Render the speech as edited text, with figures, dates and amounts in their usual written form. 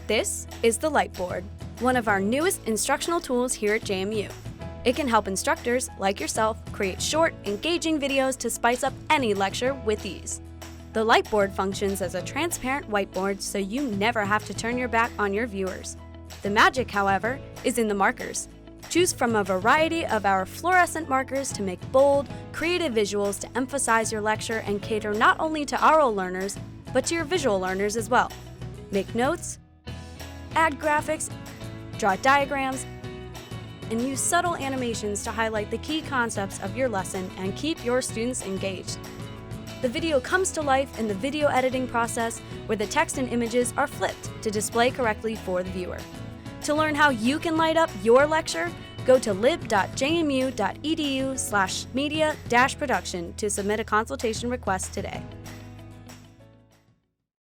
This is the Lightboard, one of our newest instructional tools here at JMU. It can help instructors, like yourself, create short, engaging videos to spice up any lecture with ease. The Lightboard functions as a transparent whiteboard so you never have to turn your back on your viewers. The magic, however, is in the markers. Choose from a variety of our fluorescent markers to make bold, creative visuals to emphasize your lecture and cater not only to oral learners, but to your visual learners as well. Make notes, add graphics, draw diagrams, and use subtle animations to highlight the key concepts of your lesson and keep your students engaged. The video comes to life in the video editing process where the text and images are flipped to display correctly for the viewer. To learn how you can light up your lecture, go to lib.jmu.edu/media-production to submit a consultation request today.